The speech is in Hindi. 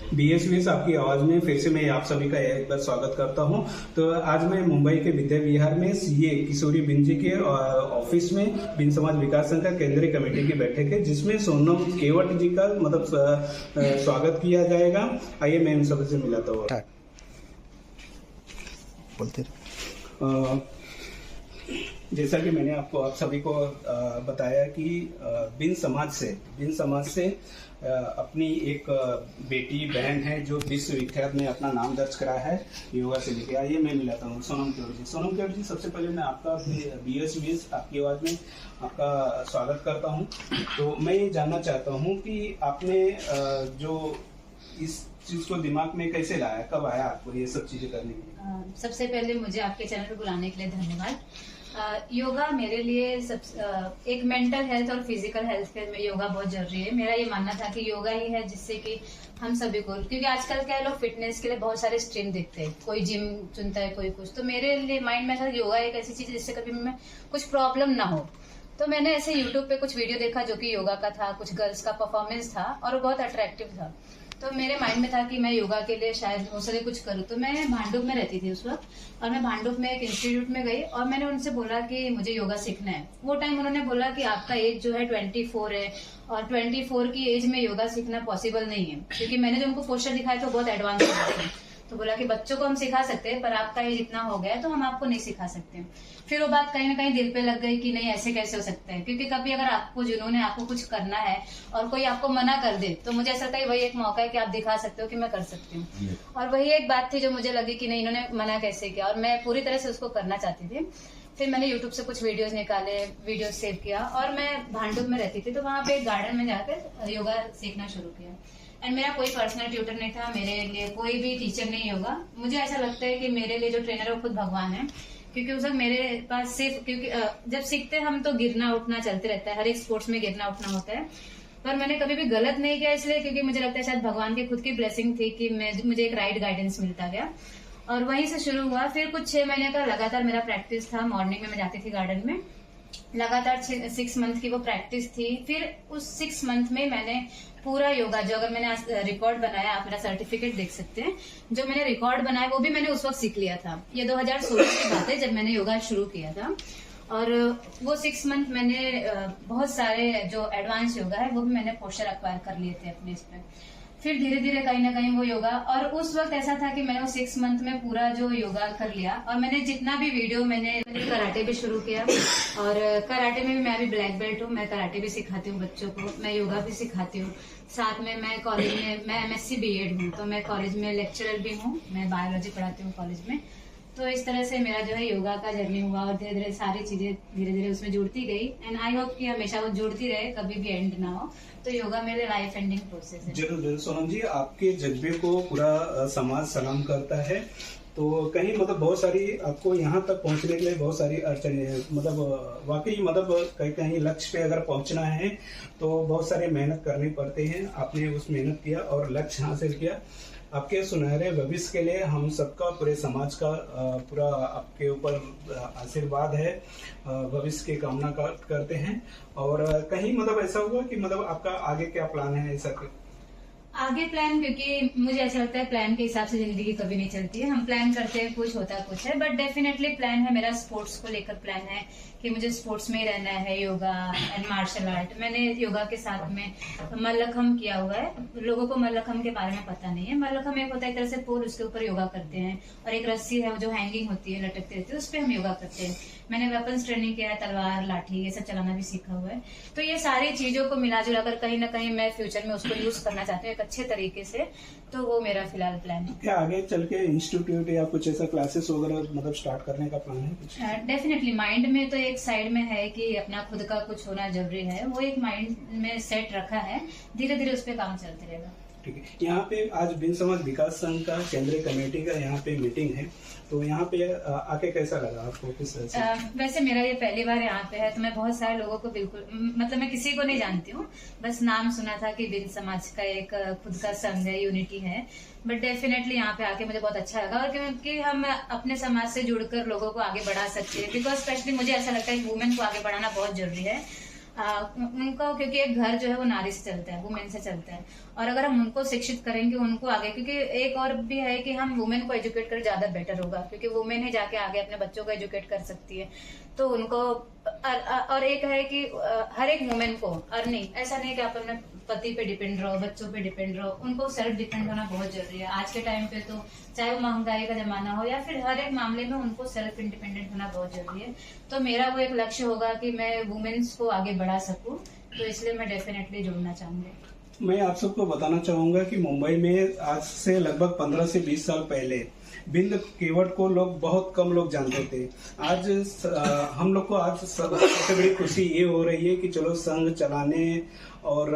BSVS आपकी आवाज में फिर से मैं आप सभी का एक बार स्वागत करता हूं। तो आज मैं मुंबई के विद्या विहार में CA किशोरी बिन जी के ऑफिस में बिन समाज विकास संघ का केंद्रीय कमेटी की बैठक है, जिसमें सोनम केवट जी का स्वागत किया जाएगा। आइए मैं इन सबसे मिलाता हूँ। बोलते जैसा कि मैंने आप सभी को बताया कि बिन समाज से अपनी एक बेटी बहन है जो विश्वविख्यात में अपना नाम दर्ज करा है योगा से लेके। आइए मैं मिलाता हूँ सोनम केवट जी। सोनम केवट जी, सबसे पहले मैं आपका BSVS आपकी आवाज में आपका स्वागत करता हूँ। तो मैं ये जानना चाहता हूँ कि आपने जो इस चीज को दिमाग में कैसे लाया, कब आया आपको ये सब चीजें करने की? सबसे पहले मुझे आपके चैनल पर बुलाने के लिए धन्यवाद। योगा मेरे लिए एक मेंटल हेल्थ और फिजिकल हेल्थ के में योगा बहुत जरूरी है। मेरा ये मानना था कि योगा ही है जिससे कि हम सभी को, क्योंकि आजकल क्या लोग फिटनेस के लिए बहुत सारे स्ट्रीम देखते हैं, कोई जिम चुनता है, कोई कुछ। तो मेरे लिए माइंड में था योगा एक ऐसी चीज जिससे कभी मैं कुछ प्रॉब्लम ना हो। तो मैंने ऐसे यूट्यूब पे कुछ वीडियो देखा जो कि योगा का था, कुछ गर्ल्स का परफॉर्मेंस था और वो बहुत अट्रैक्टिव था। तो मेरे माइंड में था कि मैं योगा के लिए शायद हो सके कुछ करूँ। तो मैं भांडुप में रहती थी उस वक्त, और मैं भांडुप में एक इंस्टीट्यूट में गई और मैंने उनसे बोला कि मुझे योगा सीखना है। वो टाइम उन्होंने बोला कि आपका एज जो है 24 है और 24 की एज में योगा सीखना पॉसिबल नहीं है, क्योंकि मैंने जो उनको पोस्टर दिखाया तो बहुत एडवांस थे। तो बोला कि बच्चों को हम सिखा सकते हैं पर आपका एज इतना हो गया है तो हम आपको नहीं सिखा सकते। फिर वो बात कहीं ना कहीं दिल पे लग गई कि नहीं, ऐसे कैसे हो सकता है, क्योंकि कभी अगर आपको जिन्होंने आपको कुछ करना है और कोई आपको मना कर दे तो मुझे ऐसा लगता है वही एक मौका है कि आप दिखा सकते हो कि मैं कर सकती हूँ। और वही एक बात थी जो मुझे लगी कि नहीं, इन्होंने मना कैसे किया, और मैं पूरी तरह से उसको करना चाहती थी। फिर मैंने यूट्यूब से कुछ वीडियोस निकाले, वीडियोस सेव किया, और मैं भांडुप में रहती थी तो वहां पे एक गार्डन में जाकर योगा सीखना शुरू किया। एंड मेरा कोई पर्सनल ट्यूटर नहीं था, मेरे लिए कोई भी टीचर नहीं होगा। मुझे ऐसा लगता है कि मेरे लिए जो ट्रेनर है वो खुद भगवान है, क्योंकि उस वक्त मेरे पास सिर्फ, क्योंकि जब सीखते हम तो गिरना उठना चलते रहता है, हर एक स्पोर्ट्स में गिरना उठना होता है, पर मैंने कभी भी गलत नहीं किया, इसलिए क्योंकि मुझे लगता है शायद भगवान की खुद की ब्लेसिंग थी कि मुझे एक राइट गाइडेंस मिलता गया। और वहीं से शुरू हुआ। फिर कुछ 6 महीने का लगातार मेरा प्रैक्टिस था। मॉर्निंग में मैं जाती थी गार्डन में, लगातार 6 मंथ की वो प्रैक्टिस थी। फिर उस 6 मंथ में मैंने पूरा योगा, जो अगर मैंने आज रिकॉर्ड बनाया, आप मेरा सर्टिफिकेट देख सकते हैं, जो मैंने रिकॉर्ड बनाया वो भी मैंने उस वक्त सीख लिया था। ये 2016 की बात है जब मैंने योगा शुरू किया था। और वो 6 मंथ मैंने बहुत सारे जो एडवांस योगा है वो भी मैंने पोस्टर एक्वायर कर लिए थे अपने इस पे। फिर धीरे धीरे कहीं ना कहीं वो योगा, और उस वक्त ऐसा था कि मैंने वो 6 मंथ में पूरा जो योगा कर लिया। और मैंने जितना भी वीडियो मैंने कराटे भी शुरू किया, और कराटे में भी मैं अभी ब्लैक बेल्ट हूँ। मैं कराटे भी सिखाती हूँ बच्चों को, मैं योगा भी सिखाती हूँ। साथ में मैं कॉलेज में, मैं MSc B.Ed हूँ, तो मैं कॉलेज में लेक्चरर भी हूँ। मैं बायोलॉजी पढ़ाती हूँ कॉलेज में। तो इस तरह से मेरा जो है योगा का जर्नी हुआ, और धीरे धीरे सारी चीजें धीरे धीरे उसमें जुड़ती गई। एंड आई होप कि हमेशा वो जुड़ती रहे, कभी भी एंड ना हो। तो योगा मेरे लाइफ एंडिंग प्रोसेस है। जरूर जरूर सोनम जी, आपके जज्बे को पूरा समाज सलाम करता है। तो कहीं बहुत सारी आपको यहाँ तक पहुँचने के लिए बहुत सारी अड़चने हैं, वाकई कहीं कहीं लक्ष्य पे अगर पहुँचना है तो बहुत सारी मेहनत करनी पड़ती है। आपने उस मेहनत किया और लक्ष्य हासिल किया। आपके सुनहरे भविष्य के लिए हम सबका, पूरे समाज का पूरा आपके ऊपर आशीर्वाद है, भविष्य की कामना करते हैं। और कहीं ऐसा हुआ कि आपका आगे क्या प्लान है ऐसा? आगे प्लान, क्योंकि मुझे ऐसा लगता है प्लान के हिसाब से जिंदगी कभी नहीं चलती है। हम प्लान करते हैं, कुछ होता कुछ है, बट डेफिनेटली प्लान है मेरा स्पोर्ट्स को लेकर। प्लान है कि मुझे स्पोर्ट्स में ही रहना है, योगा एंड मार्शल आर्ट। मैंने योगा के साथ में मल्लखम्ब किया हुआ है। लोगों को मल्लखम्ब के बारे में पता नहीं है। मल्लखम्ब एक होता है एक तरह से पोल, उसके ऊपर योगा करते हैं, और एक रस्सी है जो हैंगिंग होती है, लटकती रहती है, उस पर हम योगा करते हैं। मैंने वेपन्स ट्रेनिंग किया है, तलवार, लाठी, ये सब चलाना भी सीखा हुआ है। तो ये सारी चीजों को मिला जुला कर कहीं ना कहीं मैं फ्यूचर में उसको यूज करना चाहती हूँ एक अच्छे तरीके से। तो वो मेरा फिलहाल प्लान है। क्या आगे चल के इंस्टीट्यूट या कुछ ऐसा क्लासेस वगैरह स्टार्ट करने का प्लान है? डेफिनेटली माइंड में तो एक साइड में है कि अपना खुद का कुछ होना जरूरी है, वो एक माइंड में सेट रखा है। धीरे धीरे उस पर काम चलते रहेगा। ठीक है। यहाँ पे आज बिन समाज विकास संघ का केंद्रीय कमेटी का यहाँ पे मीटिंग है, तो यहाँ पे आके कैसा लगा आपको? किस तरह से? वैसे मेरा ये पहली बार यहाँ पे है, तो मैं बहुत सारे लोगों को बिल्कुल, मैं किसी को नहीं जानती हूँ, बस नाम सुना था कि बिन समाज का एक खुद का संघ है, यूनिटी है। बट डेफिनेटली यहाँ पे आके मुझे बहुत अच्छा लगा, और क्योंकि हम अपने समाज से जुड़कर लोगों को आगे बढ़ा सकते हैं। बिकॉज स्पेशली मुझे ऐसा लगता है कि वुमेन को आगे बढ़ाना बहुत जरूरी है। उनको, क्योंकि एक घर जो है वो नारी से चलता है, वुमेन से चलता है, और अगर हम उनको शिक्षित करेंगे उनको आगे, क्योंकि एक और भी है कि हम वुमेन को एजुकेट कर ज्यादा बेटर होगा, क्योंकि वुमेन ही जाके आगे अपने बच्चों को एजुकेट कर सकती है। तो उनको और एक है कि हर एक वुमेन को अर्निंग, ऐसा नहीं कि आप अपने पति पे डिपेंड रहो, बच्चों पे डिपेंड रहो, उनको सेल्फ डिपेंड होना बहुत जरूरी है आज के टाइम पे। तो चाहे वो महंगाई का जमाना हो या फिर हर एक मामले में उनको सेल्फ इंडिपेंडेंट होना बहुत जरूरी है। तो मेरा वो एक लक्ष्य होगा कि मैं वुमेन्स को आगे बढ़ा सकूं, तो इसलिए मैं डेफिनेटली जुड़ना चाहूंगी। मैं आप सबको बताना चाहूंगा कि मुंबई में आज से लगभग 15 से 20 साल पहले बिंद केवट को लोग बहुत कम लोग जानते थे। आज हम लोग को आज सबसे बड़ी खुशी ये हो रही है कि चलो संघ चलाने और